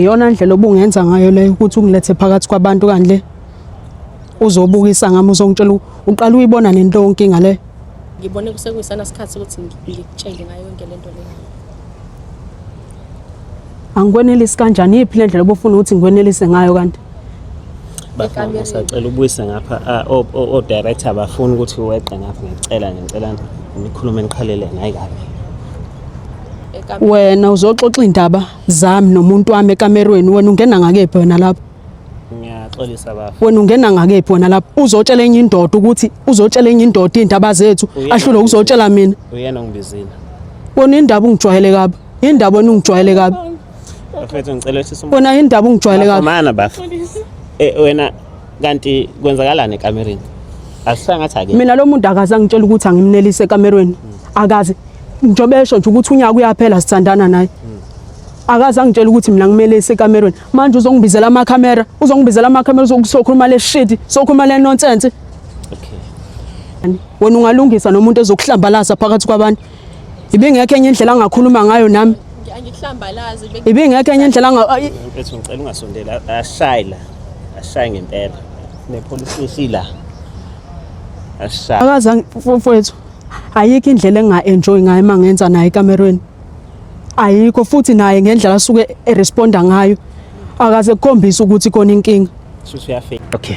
Iyona ndlela obungenza ngayo leyo ukuthi ungilethe phakathi kwabantu kanje uzobukisa ngami uzongitshela uqala uyibona nento yonkinga le. Ngibone kusekuyisana isikhathi ukuthi ngikutshele ngayo yonke lento le. Angikwenelisi kanjani iphi le ndlela obufuna ukuthi ngikwenelise ngayo kanti? Bafana sacela ubuyise ngapha o director bafuna ukuthi uweqe ngapha ngicela nikhulume niqhalele nayi kabi. Wena uzoxoxa indaba zami nomuntu wami ekamerweni wena ungena ngakephi wena lapho? Ngiyaxolisa bafu. Wena ungena ngakephi wena lapho? Uzotshela enye indoda ukuthi uzotshela enye indoda indaba zethu ahlule ukuzotshela mina. Uyena ongibizile. Wona indaba ungijwayele kabi. Indaba wena ungijwayele kabi. Bafethu ngicela ukuthi Wona indaba ungijwayele kabi. Mana bafu. Wena kanti kwenzakalani ekamereni? Asisangathi ake. Mina lo muntu akaze angitshela ukuthi angimnelise ekamerweni. Akaze njobe esho nje ukuthi unyaka uyaphela sithandana naye. Akaze angitshela ukuthi mina ngimelise ekamerweni. Manje uzongibizela amakhamera, uzokhuluma le shit, sokhuluma le nonsense. Okay. Wena ungalungisa nomuntu ezokuhlambalaza phakathi kwabantu. Ibingekho enye indlela angakhuluma ngayo nami. Ngihlambalazi Ibingekho enye indlela mfethu ngicela ungasondela ashaye ngempela. Nepolice la. Ashaye. Akaze mfowethu. Ayikho indlela enga-enjoy ngayo mangenza naye ekamerweni. Ayikho futhi naye ngendlela asuke eresponda ngayo. Akaze kukhombisa ukuthi khona inkinga. Suthi uyafika. Okay.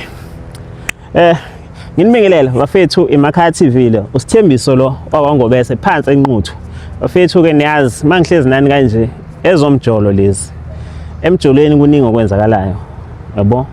Nginibingelela bafethu eMakhaya TV lo. Usithembiso lo wakwangobese phansi enquthu. Bafethu ke niyazi mangihlezi nani kanje ezomjolo lezi. Emjolweni kuningi okwenzakalayo. Yabo?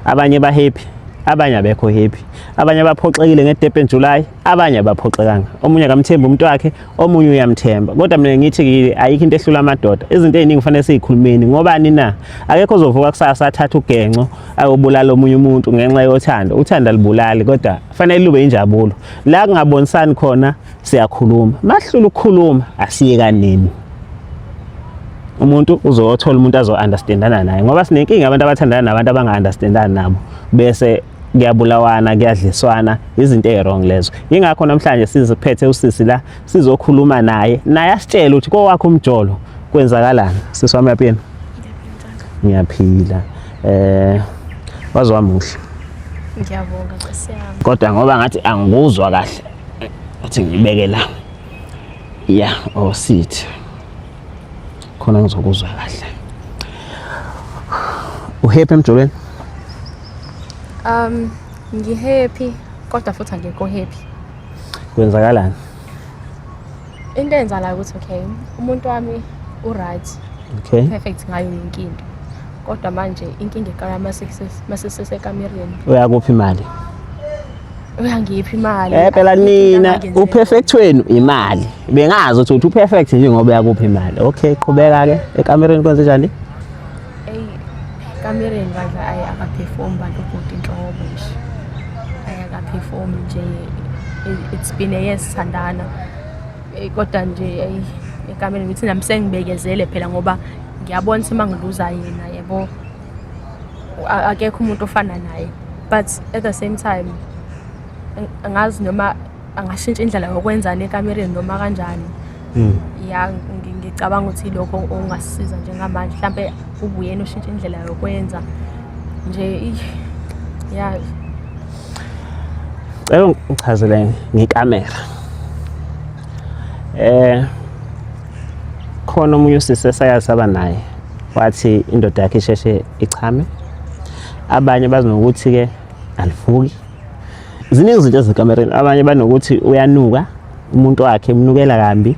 Abanye ba happy, abanye abekho happy. Abanye baphoxekile ngeDurban July, abanye abaphoxekanga. Omunye akamthemba umuntu wakhe, omunye uyamthemba. Kodwa mina ngithi ayikho into ehlula amadoda. Izinto eziningi kufanele sizikhulumeni ngobani na? Akekho ozovuka kusasa athatha ugenco ayobulala omunye umuntu ngenxa yothando. Uthanda libulali kodwa kufanele lube injabulo. La kungabonisani khona siyakhuluma. Mahlula ukukhuluma asiyekanini. Umuntu uzothola umuntu azo-understandana naye ngoba sinenkinga abantu abathandana nabantu abanga-understandana nabo bese kuyabulawana kuyadliswana izinto ezirong lezo. Yingakho namhlanje siziphethe usisi la sizokhuluma naye asitshele ukuthi kowakho umjolo kwenzakalani. Sisi wami yaphila. Ngiyaphila. Wazwa muhle. Ngiyabonga Nkosi yami. Kodwa ngoba ngathi angikuzwa kahle athi ngibeke la. Yeah, sithi khona ngizokuzwa kahle. Uhappy emjolweni? Ngihappy kodwa futhi angekho happy. Kwenzakalani? Into eyenzalayo ukuthi okay, umuntu wami right. Okay. Perfect ngayo yonke into. Kodwa manje inkinga eqala masesekamereni. Uyakuphi imali? Uyangiphi imali? Phela nina uperfect wenu imali. Bengazi ukuthi uperfect nje ngoba uyakuphi imali. Okay, qhubeka ke ekamereni kwenze njani? Kamereni badla akaperform bantu ukuthi inhlobo nje. Akaperform nje. It's been a year sithandana. Kodwa nje ekamereni ngithi nami sengibekezele phela ngoba ngiyabona ukuthi mangiluza yena yebo. Akekho umuntu ofana naye. But at the same time angazi noma angashintsha indlela yokwenzana ekamereni noma kanjani. Ya ngicabanga ukuthi lokho ongasisiza njengamanje mhlambe ubuyena ushintsha indlela yokwenza nje ya ngichazele ngekamera. Khona umunye usisi sayasaba naye wathi indoda yakhe isheshe ichame. Abanye bazinokuthi ke alivuki. Ziningi izinto ezikamereni. Abanye banokuthi uyanuka umuntu wakhe emnukela kambi.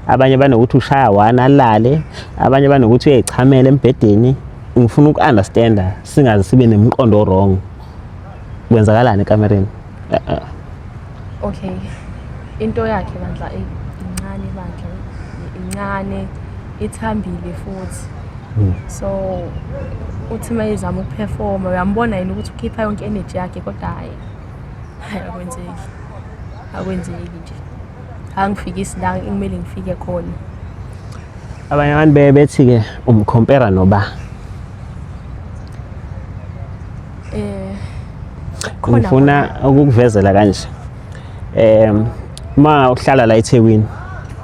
Abanye banokuthi ushaya wana alale. Abanye banokuthi uyayichamela embedeni. Ngifuna uku-understanda singaze sibe nemqondo wrong. Kwenzakalani ekamereni? Okay. Into yakhe bandla incane bandla incane ithambile futhi. So uthi mayizama ukuperforma uyambona yini ukuthi ukhipha yonke energy yakhe kodwa hayi akwenzeki nje. Angifikisi la ngimele ngifike khona. Abanye abantu bethi ke umcompare noba. Ngifuna ukukuvezela kanje. Ma uhlala la eThekwini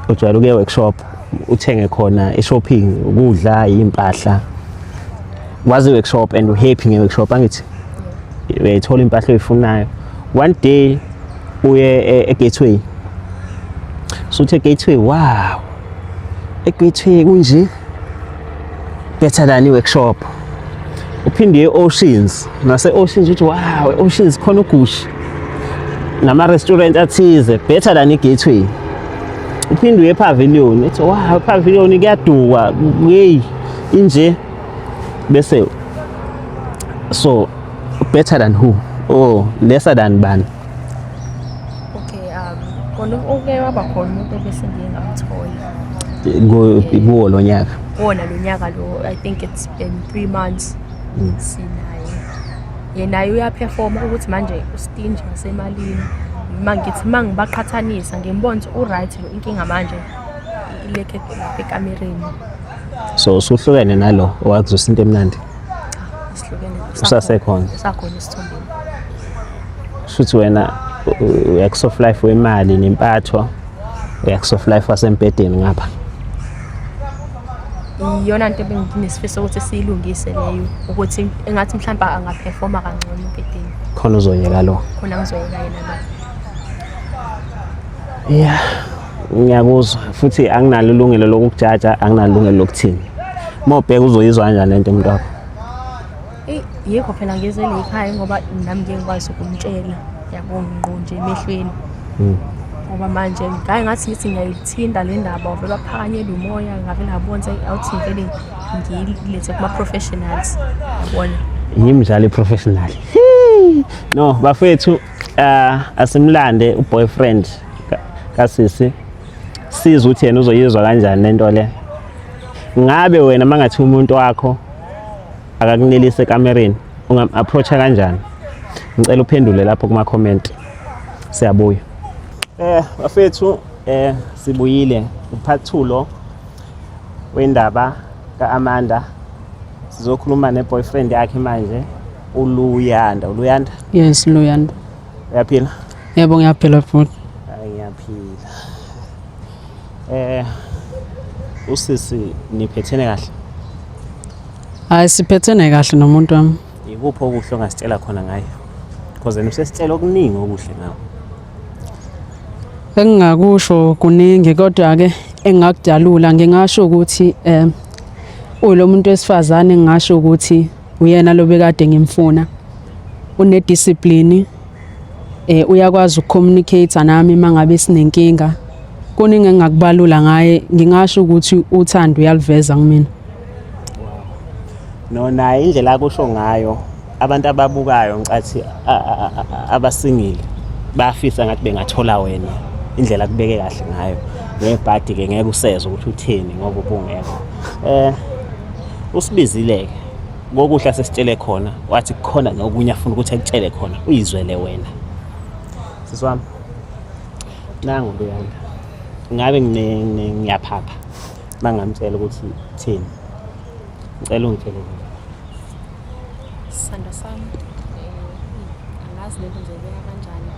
ujwayele ukuye workshop uthenge khona e-shopping ukudla impahla wazi workshop and uhappy nge-workshop angithi uyayithola impahla oyifunayo. One day uye e-Gateway, suthi e-Gateway, wow, e-Gateway kunje better than i-workshop. Uphinde e-Oceans, nase-Oceans uthi wow, e-Oceans khona ugushi nama-restaurant athize better than i-Gateway. Uphinde uye e-Pavilion, uthi wow, e-Pavilion kuyadukwa, hey, inje. Bese so better than who? Oh, lesser than bani? Okay, khona oke waba khona umuntu ebese ngingamthola Kuwo lo nyaka. wona lo nyaka lo, I think it's been 3 months sinaye. Yena uyaperforma ukuthi manje ustinge ngasemalini. Mangithi mangibaqhathanisa ngimbona ukuthi uright lo, inkinga manje ilekhe lapha ekamereni. So usuhlukene nalo owakuzwisa into emnandi. Sihlukene. Usasekhona. Usakhona isithombeni. Shuthi wena uyakusoft life wemali nempatho, uyakusoft life wasempedeni ngapha. Iyona nto benginesifiso ukuthi siyilungise leyo, ukuthi engathi mhlawumbe angaperforma kangcono empedeni. Khona uzoyeka lo. Khona ngizoyeka yena lo. Yeah. Ngiyakuzwa futhi anginalo ilungelo lokukujaja, anginalo ilungelo lokuthini. Mawubheka uzoyizwa kanjani lento umuntu wakho? Yikho phela ngizele ekhaya ngoba nami ngeke ngikwazi ukumtshela. Yabona ngqo nje emehlweni. Ngoba manje ngeke ngathi ngithi ngiyayithinda le ndaba uvela phakanyela umoya ngavela ngabona awuthi ngivele ngiyilethe kuma professionals. Yabona. Yimdlali professional. No, bafethu asimlande uboyfriend kasisi. Siza uthi yena uzoyizwa kanjani lento le. Ngabe wena mangathi umuntu wakho akakunelise ekamereni ungam-approacha kanjani? Ngicela uphendule lapho kuma comment. Siyabuya. Bafethu sibuyile upart 2 lo wendaba kaAmanda. Sizokhuluma neboyfriend yakhe manje uLuyanda. Uluyanda? Yes, Luyanda. Uyaphila? Yebo ngiyaphila futhi. Ngiyaphila. Usisi niphethene kahle? Hayi siphethene kahle nomuntu wami. Ikuphi okuhle ongasitshela khona ngayo? Because usesitshela okuningi okuhle ngawo. Engingakusho kuningi kodwa ke engakudalula ngingasho ukuthi ulo muntu wesifazane ngingasho ukuthi uyena lo bekade ngimfuna. Une discipline, uyakwazi ukucommunicate nami mangabe sinenkinga. Kuningi engakubalula ngaye, ngingasho ukuthi uthando uyaliveza kumina. Nona indlela akusho ngayo abantu ababukayo ngicathi abasingile bafisa ngathi bengathola wena indlela kubeke kahle ngayo. Ngebhadi ke ngeke usezwe ukuthi utheni ngoba ubungekho. Usibizile ngokuhla sesitshele khona wathi khona nokunye afuna ukuthi akutshele khona uyizwele wena. Siswami nangu Luyanda. Ngabe ngiyaphapha mangamtshela ukuthi thini. Ngicela ungitshele. Sithando sami, angazi lento ngizoyibeka kanjani.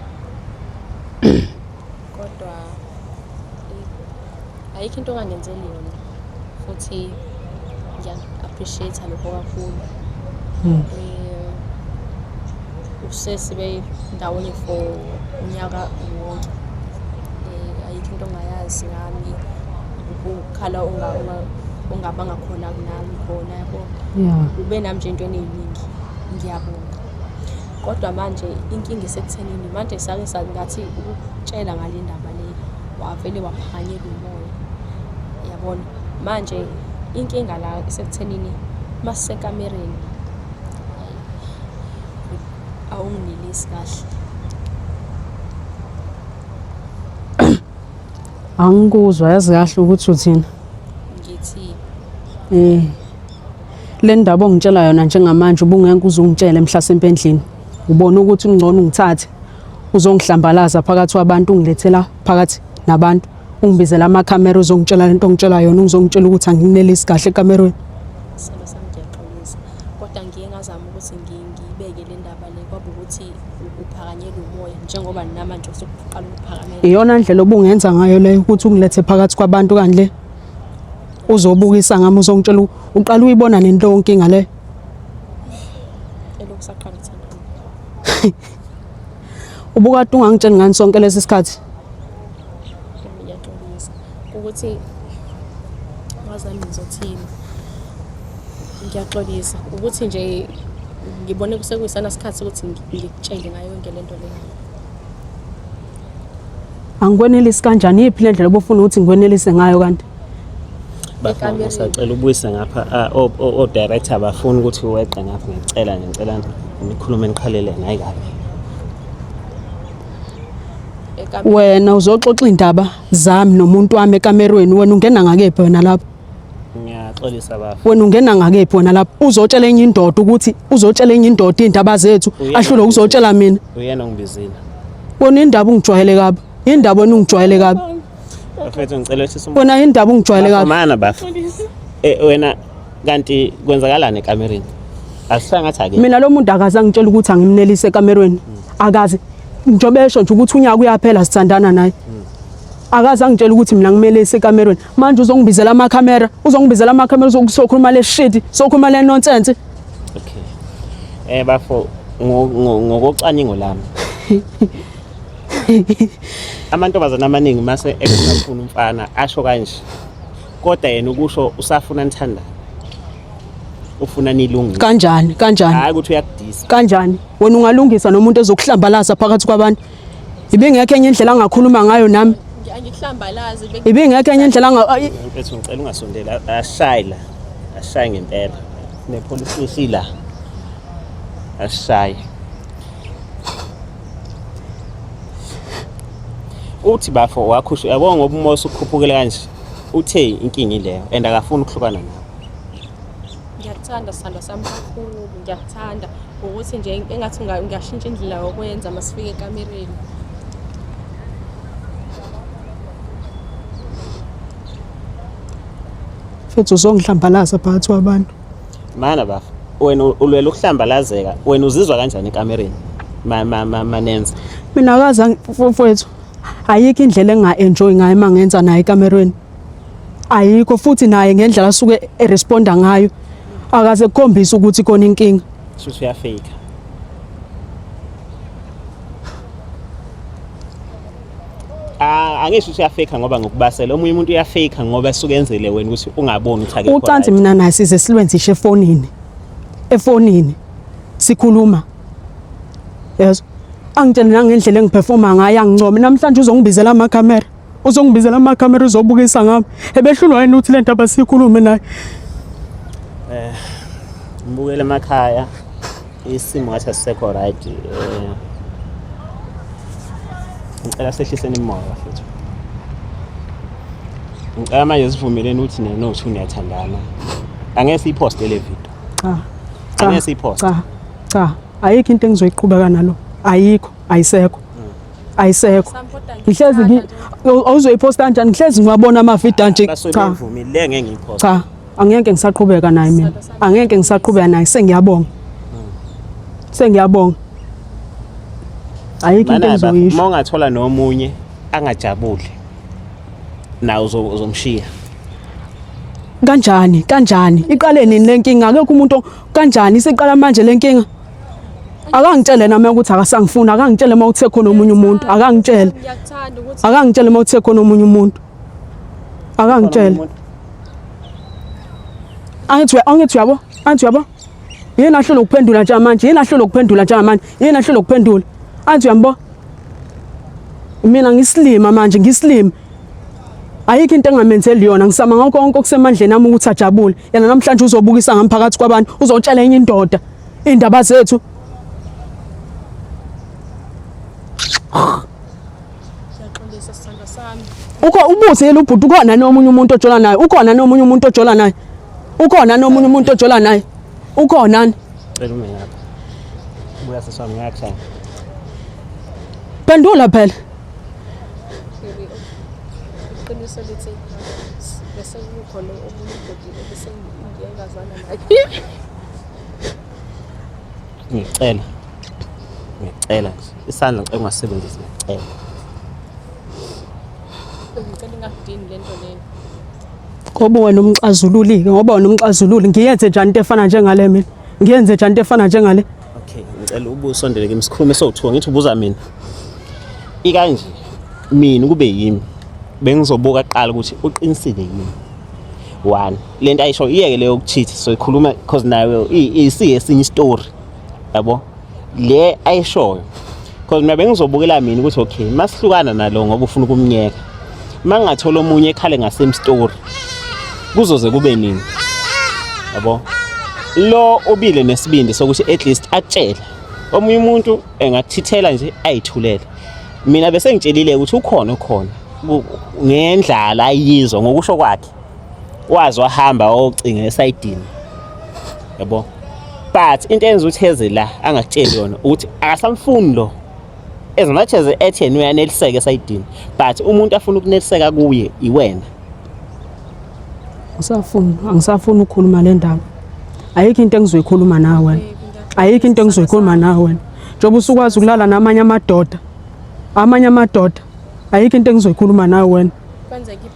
Kodwa ayikho into ongangenzeli yona. Futhi ngiya-appreciate lokho kakhulu. Usesibe ndawonye for unyaka wonke. Ayikho into ongayazi ngami. Ukukhala ungabanga khona kunami khona yabo. Yeah. Ube nami nje intweni eziningi. Ngiyabonga. Kodwa manje inkinga isekuthenini manje sake ngathi ukutshela ngale ndaba le wavele waphakanyela umoya. Yabona manje inkinga la isekuthenini masisekamereni awunginelisi kahle. Angikuzwa yazi kahle ukuthi uthini. Ngithi Le ndaba ongitshela yona njengamanje ubungeke uzungitshele mhlasimpe endlini. Ubona ukuthi ungcono ungithathe uzongihlambalaza phakathi kwabantu ungilethela phakathi nabantu. Ungibizela amakhamera uzongitshela lento ongitshela yona uzongitshela ukuthi anginelisi kahle ekamerweni. selo sami ngiyaxolisa. Kodwa ngiye ngazama ukuthi ngibeke le ndaba le kwaba ukuthi uphakanyela umoya njengoba namanje usuqala ukuphakamela. Iyona ndlela obungenza ngayo le ukuthi ungilethe phakathi kwabantu kanje. Uzobukisa ngami uzongitshela uqala uyibona lento inkinga le. ngisaqala ukuthandana. Ubukade ungangitsheli ngani sonke lesi sikhathi. Ngiyaxolisa ukuthi wazami ngizothini. Ngiyaxolisa ukuthi nje ngibone kusekuyisana isikhathi ukuthi ngikutshele ngayo yonke lento leyo. Angikwenelisi kanjani iphi le ndlela obufuna ukuthi ngikwenelise ngayo kanti? Bafana ngisacela ubuyise ngapha o director bafuna ukuthi weqe ngapha ngicela nikhulume niqhalele nayi kabi. Wena uzoxoxa indaba zami nomuntu wami ekamerweni wena ungena ngakephi wena lapho? Ngiyaxolisa bafu. Wena ungena ngakephi wena lapho? Uzotshela enye indoda ukuthi uzotshela enye indoda indaba zethu ahlule ukuzotshela mina. Uyena ongibizile. Wona indaba ungijwayele kabi. Indaba wena ungijwayele kabi. Bafethu ngicela ukuthi Wena indaba ungijwayele kabi. Mana bafu. Wena kanti kwenzakalani ekamereni? Asisangathi ake. Mina lo muntu akaze angitshela ukuthi angimnelise ekamerweni. Akaze. Njobe esho nje ukuthi unyaka uyaphela sithandana naye. Akaze angitshela ukuthi mina ngimelise ekamerweni. Manje uzongibizela amakhamera, uzokhuluma le shit, sokhuluma le nonsense. Okay. Bafo ngokocwaningo lami. Amantombazana amaningi mase ekufuna umfana asho kanje. Kodwa yena ukusho usafuna nithanda. Ufuna nilungise. Kanjani? Hayi ukuthi uyakudisa. Kanjani? Wena ungalungisa nomuntu ezokuhlambalaza phakathi kwabantu. Ibingekho enye indlela angakhuluma ngayo nami. Angikuhlambalazi Ibingekho enye indlela Mfethu ngicela ungasondela ashayila. Ashaye ngempela. Nepolice la. Ashaye. Uthi bafo wakhusha yabona ngoba umoya ukhuphukile kanje. Uthe inkingi leyo and akafuni ukuhlukana nawe. Ngiyakuthanda sithando sami kakhulu, ngiyakuthanda ukuthi nje engathi ngiyashintsha indlela yokwenza masifike ekamereni. Mfethu uzongihlambalaza phakathi kwabantu. Mana bafo wena ulwela ukuhlambalazeka wena uzizwa kanjani ekamereni? Manenza. Mina akaze mfowethu. Ayikho indlela enga-enjoy ngayo mangenza naye ekamerweni. Ayikho futhi naye ngendlela asuke eresponda ngayo. Akaze kukhombisa ukuthi khona inkinga. Suthi uyafake. Angisho ukuthi uyafake ngoba ngokubasela omunye umuntu uyafake ngoba esuke enzele wena ukuthi ungaboni ukuthi akekho. Ucansi mina naye size silwenzishe efonini. Sikhuluma. Yes. Angitshela nangendlela engiperforma ngayo angincome namhlanje uzongibizela amakhamera uzobukisa ngami ebehlulwa yini uthi lento abasikhulume naye Mbukele emakhaya isimo ngathi asisekho right ngicela sehliseni imoya bafethu ngicela manje sivumelene uthi nenothi niyathandana angeke siyiposte le video angeke siyiposte cha ayikho into engizoyiqhubeka nalo ayikho ayisekho ngihlezi awuzoyiposta kanjani ngihlezi ngiwabona amavideo nje cha ngeke ngiyiposte cha angeke ngisaqhubeka naye mina angeke ngisaqhubeka naye sengiyabonga ayikho into engizoyisho uma ungathola nomunye angajabuli nawe uzomshiya kanjani iqale nini lenkinga akekho umuntu kanjani isiqala manje lenkinga akangitshele nami ukuthi akasangifuna akangitshele mawuthe khona omunye umuntu akangitshele mawuthe khona omunye umuntu akangitshele angithi yabo yena ahlelo ukuphendula nje manje athi uyambo mina ngislima manje ayikho into engamenzeli yona ngisama ngakho konke okusemandleni nami ukuthi ajabule yena namhlanje uzobukisa ngomphakathi kwabantu uzotshela enye indoda indaba zethu Siyaxolisa sithando sami. Ubuze yena ubhuti ukhona nomunye umuntu ojola naye ukhona cela ume ngapha buya sesami ngakushaya pendula phela Qiniso lithi bese kukhona omunye umuntu bese ngiyazana naye. Ngicela isandla engasebenzisi ngicela Ngicela ingakudini lento leyo. ngoba wena umxazululi ngiyenze njani into efana njengale mina ngiyenze njani into efana njengale ngicela ubusondele ke msikhulume so2 ngithi ubuza mina ikanje mina kube yimi bengizobuka kuqala ukuthi uqinisile yini 1 lento ayisho iyeke leyo ukucheat so ikhuluma because nayo esinye story yabo le ayishoyo because mina bengizobukela mina ukuthi okay masihlukana nalo ngoba ufuna ukumnyeka mangathola omunye ekhale ngasem story kuzoze kube nini yabo lo obile nesibindi sokuthi at least atshela omunye umuntu engathithela nje ayithulele mina bese ngitshelile ukuthi ukhona ngendlala ayizwa ngokusho kwakhe wazi wahamba ocinga esayidini yabo but into enza ukuthi heze la angakutsheli yona ukuthi akasamfuni lo as much as etheni uyaneliseka esayidini but umuntu afuna ukuneliseka kuye iwena angisafuni ukukhuluma le ndaba ayikho into engizoyikhuluma nawe ayikho into engizoyikhuluma nawe njengoba usukwazi ukulala namanye amadoda ayikho into engizoyikhuluma nawe wena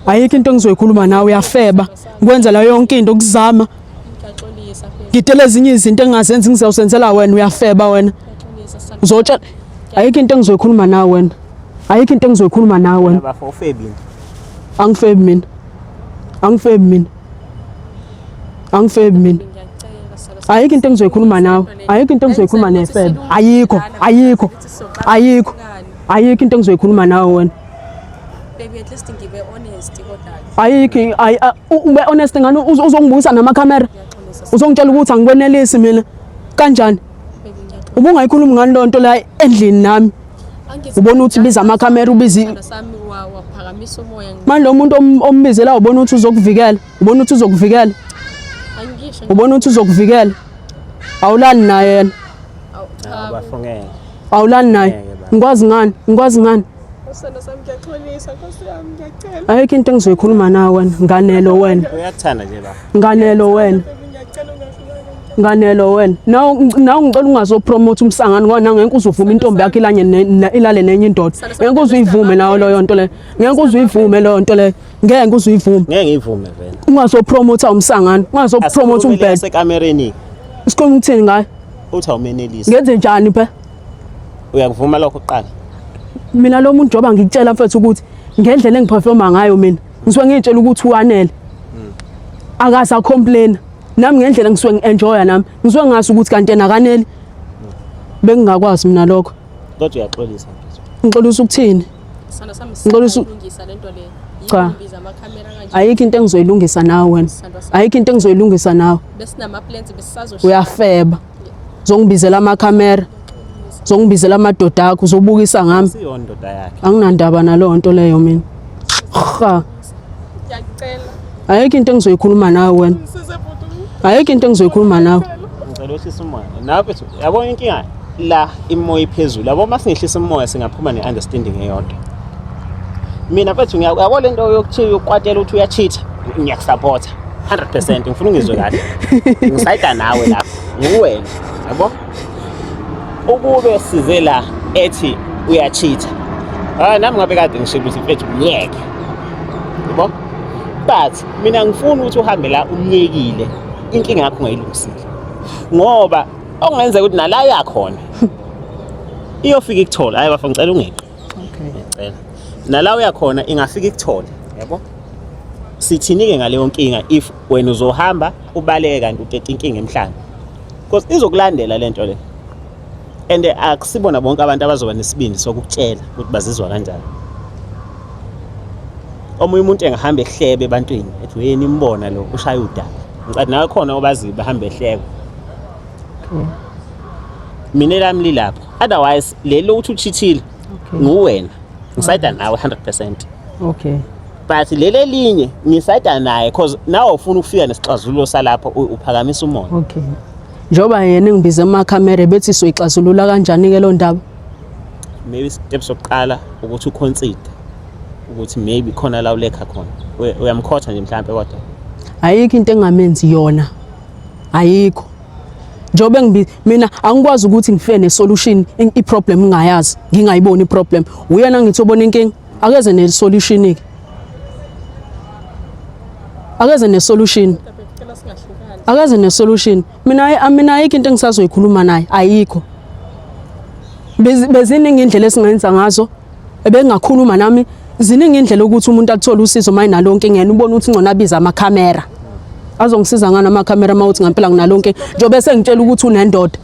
ayikho into engizoyikhuluma nawe uyafeba ukwenzela yonke into ukuzama ngidele ezinye izinto engazenzi ngizawusenzela wena uyafeba wena uzotshela ayikho into engizoyikhuluma nawe wena ayikho into engizoyikhuluma nawe wena bafo ufebini angifebi mina ayikho into engizoyikhuluma nawe ayikho into engizoyikhuluma nefebe ayikho into engizoyikhuluma nawe wena baby at least ngibe honest kodwa ayikho ube honest ngani uzongibuyisa namakhamera uzongitshela ukuthi angikwenelisi mina kanjani ubungayikhulumi ngani lonto la endlini nami ubona ukuthi biza amakhamera ubizi sami waphakamisa umoya manje lo muntu ombizela ubona ukuthi uzokuvikela angisho ubona ukuthi uzokuvikela awulani naye yena abafungele awulani naye ngikwazi ngani usana sami ngiyaxolisa Nkosi yami ngiyacela ayikho into engizoyikhuluma nawe wena nganelo wena uyakuthanda nje la nganelo wena naw ngicela ungazopromote umsangano ngoba ngeke uzuvuma intombi yakhe ilale nenye indoda ngeke uzuyivume nayo leyo nto le ngeke uzuyivume leyo nto le ngeke uzuyivume ngeke ngivume vele ungazopromote umsangano ungazopromote umbhede sekamereni isikhuluma ukuthini ngayo uthi awumenelisi ngenze njani phe uyakuvuma lokho kuqala mina lo muntu njoba ngikutshela mfethu ukuthi ngendlela engiperforma ngayo mina ngisuke ngitshela ukuthi uwanele akaza complain nami ngendlela ngisuke ngienjoya nami ngisuke ngazi ukuthi kanti yena kaneli bengingakwazi mina lokho kodwa uyaxolisa ngixolisa ukuthini usana sami Ngixolisa silungisa lento le Cha. yibiza amakhamera kanje ayikho into engizoyilungisa nawe wena ayikho into engizoyilungisa nawe besinama plans besizosho uyafeba uzongibizela amakhamera uzongibizela amadoda akho uzobukisa ngami siyona indoda yakhe anginandaba nalo nto leyo mina ha ngiyacela ayikho into engizoyikhuluma nawe wena ayikho into engizoyikhuluma nawe ngicela uhlisa umoya nawe bethu yabona inkinga la imoya iphezulu yabo masingehlisa umoya singaphuma neunderstanding eyodwa mina bethu ngiyabo lento yokukwatela ukuthi uyacheat ngiyakusupport 100% ngifuna ungizwe kahle ngisayida nawe lapho nguwena yabo ukube size la ethi uyacheat nami ngabe kade ngishilo ukuthi mfethu uyeke yabo but mina ngifuna ukuthi uhambe la umyekile inkinga yakho ungayilungisile ngoba okungenzeka ukuthi nala yakhona iyofika ikuthola hayi bafana ngicela ungeqe ngicela nala uyakhona ingafika ikuthola yabo sithinike ngaleyo nkinga if wena uzohamba ubaleke kanti uthethe inkinga emhlanje because izokulandela lento le and akusibona bonke abantu abazoba nesibindi sokukutshela ukuthi bazizwa kanjani omunye umuntu engahamba ehlebe ebantwini ethi wena imbona lo ushaya udaba ngicathi nawe khona obazi bahamba ehlebe mina lami lilapho otherwise lelo uthi uchithile nguwena ngisayida nawe 100% okay but lele linye ngisayida naye because nawe ufuna ukufika nesixazululo salapho uphakamisa umoya okay njoba yena ngibiza amakhamera bethi soyixazulula kanjani ke lo ndaba maybe step sokuqala ukuthi uconsider ukuthi maybe khona la ulekha khona uyamkhotha nje mhlambe kodwa ayikho into engamenzi yona ayikho njobe mina angikwazi ukuthi ngifike nesolution iproblem ngingayazi ngingayiboni iproblem uyena ngithi ubona inkinga akeze nesolution iki akeze nesolution ngicela singahlukani akaze nesolution mina ayikho into engisazoyikhuluma naye ayikho beziningi indlela esingenza ngazo ebengakhuluma nami ziningi indlela ukuthi umuntu athole usizo mayinalonke ngene ubona ukuthi ngona abiza amakhamera azongisiza ngana amakhamera mawuthi ngempela nginalonke njobe sengitshela ukuthi unendoda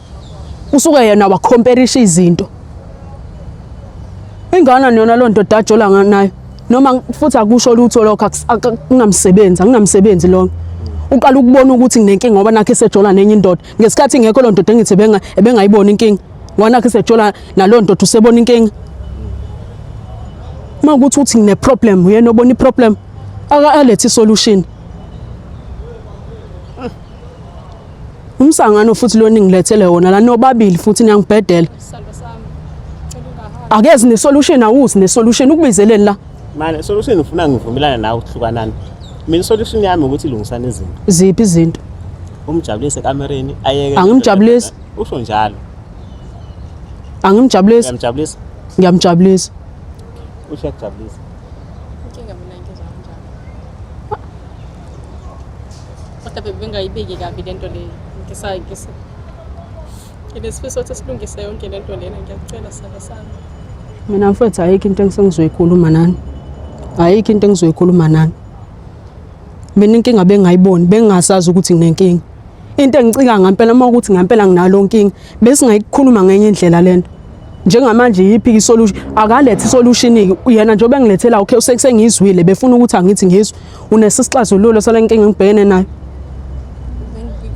usuke yena wacomparisha izinto ingana yona lo ndoda ajola nganayo noma futhi akusho lutho lokho akunamsebenzi lo uqala ukubona ukuthi nginenkinga ngoba nakhe sejola nenye indoda ngesikhathi ngekho lo ndoda engithi ebengayibona inkinga wana khe sejola nalo ndoda usebona inkinga mawukuthi uthi ngine problem uyena obona iproblem akalethe isolution umsangano futhi lo ningilethele wona la nobabili futhi niyangibhedela akezi nesolution awuzi nesolution ukubizeleni la manje solution ufuna ngivumelana nawe ukuhlukanana mina solution yami ukuthi ilungisane izinto ziphi izinto umjabulise ekamereni ayeke angimjabulisi usho njalo angimjabulisi ngiyamjabulisa ngiyamjabulisa usho yakujabulisa inkinga mina ngizwa kanjalo kodwa bengayibeki kabi lento le nginesifiso ukuthi silungise yonke lento lena ngiyacela sala sami mina mfethu ayikho into engisengizoyikhuluma nani ayikho into engizoyikhuluma nani mina inkinga bengayiboni bengasazi ukuthi nginenkinga into engicika ngempela uma ukuthi ngempela nginalo inkinga bese ngayikhuluma ngenye indlela lento njengamanje yipi isolution akalethe isolution yena njengoba engilethela okay sengizwile befuna ukuthi angithi ngizwe unesisixazululo sale nkinga ngibhekene nayo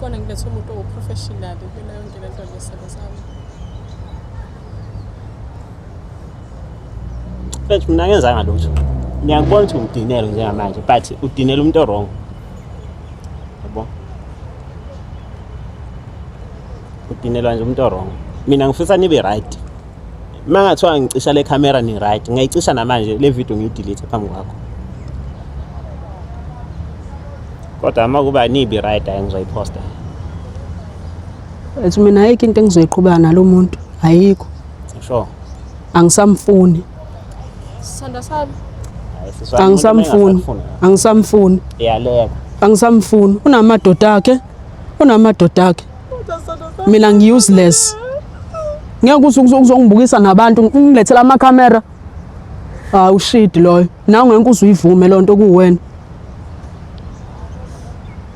ngikona ngilethe umuntu oprofessional kuyo yonke lento lesala sami mfethu mina ngenzanga lutho ngiyakubona ukuthi udinelo njengamanje but udinela umuntu orong yabo udinelwa nje umuntu orong mina ngifisa nibe right mangathiwa ngicisha le camera ni right ngayicisha namanje le video ngiyidelete phambi kwakho kodwa uma kuba nibe right ayengizoyiposta ethi mina ayikho into engizoyiqhubeka nalo muntu ayikho sure angisamfuni sithanda sami angisamfuni iyaleka angisamfuni unamadoda akhe mina ngi-useless ngeke uzongibukisa nabantu ngilethela amakhamera ushidi loyo nawe ngeke uzuyivume lo nto kuwena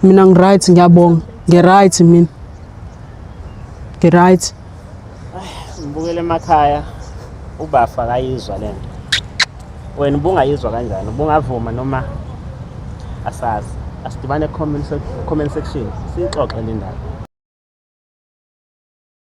mina ngi-right ngiyabonga ngi-right mina ngi-right ngibukele emakhaya ubafa kayizwa lento wena ubungayizwa kanjani ubungavuma noma asazi asidibane comment section sixoxe le ndaba